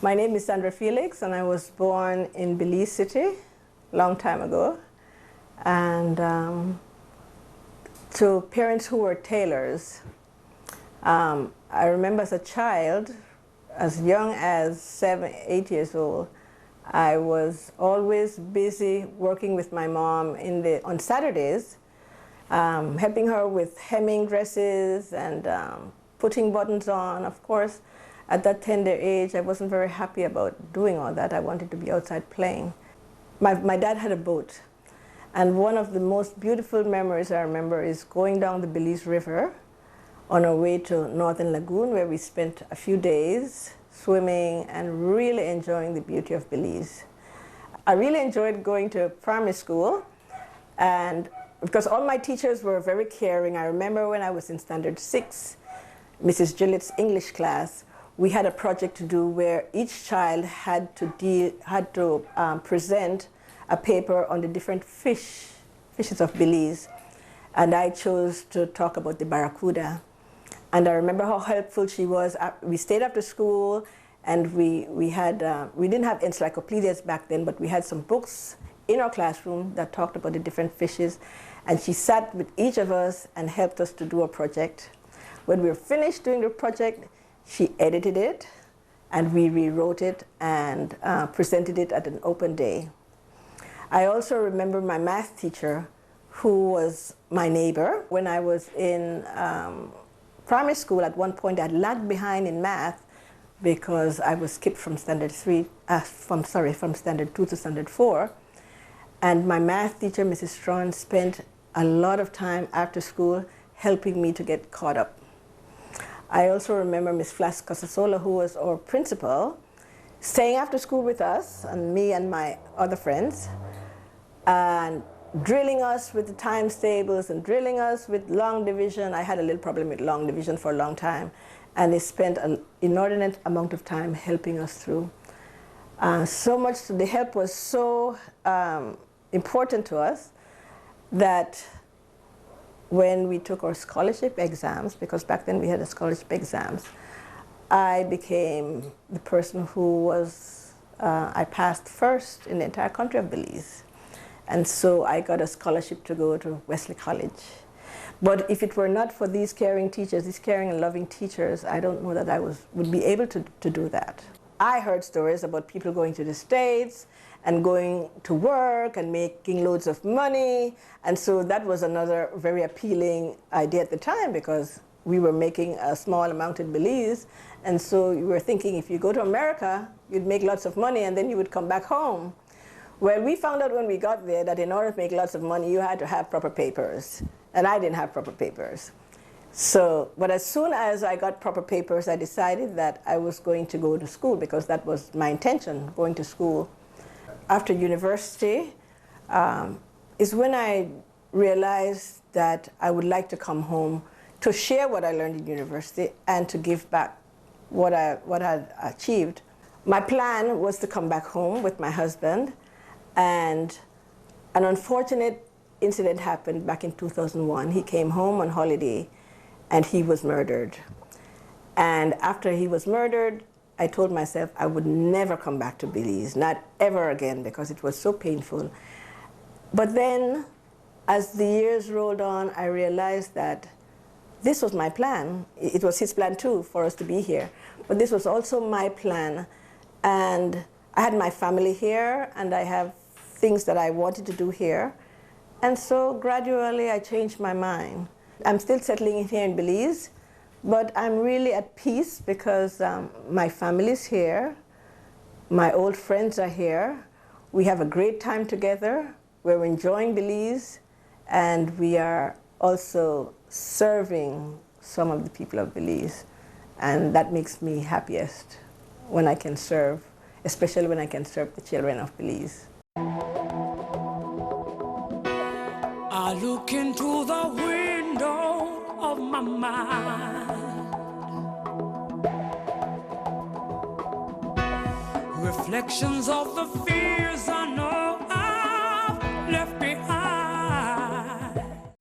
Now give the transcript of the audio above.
My name is Sandra Felix, and I was born in Belize City a long time ago. And to parents who were tailors, I remember as a child, as young as 7, 8 years old, I was always busy working with my mom on Saturdays, helping her with hemming dresses and putting buttons on. Of course, at that tender age, I wasn't very happy about doing all that. I wanted to be outside playing. My dad had a boat, and one of the most beautiful memories I remember is going down the Belize River on our way to Northern Lagoon, where we spent a few days swimming and really enjoying the beauty of Belize. I really enjoyed going to primary school, and because all my teachers were very caring. I remember when I was in Standard 6, Mrs. Gillett's English class, we had a project to do where each child had to present a paper on the different fishes of Belize, and I chose to talk about the barracuda. And I remember how helpful she was. We stayed after school, and we didn't have encyclopedias back then, but we had some books in our classroom that talked about the different fishes, and she sat with each of us and helped us to do a project. When we were finished doing the project, she edited it, and we rewrote it and presented it at an open day. I also remember my math teacher, who was my neighbor. When I was in primary school, at one point I lagged behind in math because I was skipped from Standard 2 to Standard 4. And my math teacher, Mrs. Strawn, spent a lot of time after school helping me to get caught up. I also remember Miss Flass Casasola, who was our principal, staying after school with us, and me and my other friends, and drilling us with the times tables and drilling us with long division. I had a little problem with long division for a long time, and they spent an inordinate amount of time helping us through. So much, the help was so important to us that when we took our scholarship exams, because back then we had a scholarship exams, I became the person who was, I passed first in the entire country of Belize. And so I got a scholarship to go to Wesley College. But if it were not for these caring teachers, these caring and loving teachers, I don't know that I would be able to do that. I heard stories about people going to the States and going to work and making loads of money. And so that was another very appealing idea at the time, because we were making a small amount in Belize. And so you were thinking, if you go to America, you'd make lots of money and then you would come back home. Well, we found out when we got there that in order to make lots of money, you had to have proper papers. And I didn't have proper papers. So, but as soon as I got proper papers, I decided that I was going to go to school, because that was my intention, going to school. After university is when I realized that I would like to come home to share what I learned in university and to give back what I'd achieved. My plan was to come back home with my husband, and an unfortunate incident happened back in 2001. He came home on holiday and he was murdered. And after he was murdered, I told myself I would never come back to Belize, not ever again, because it was so painful. But then, as the years rolled on, I realized that this was my plan. It was his plan too, for us to be here. But this was also my plan. And I had my family here, and I have things that I wanted to do here. And so gradually I changed my mind. I'm still settling in here in Belize, but I'm really at peace because my family's here, my old friends are here, we have a great time together, we're enjoying Belize, and we are also serving some of the people of Belize. And that makes me happiest, when I can serve, especially when I can serve the children of Belize. I look into the window of my mind, reflections of the fear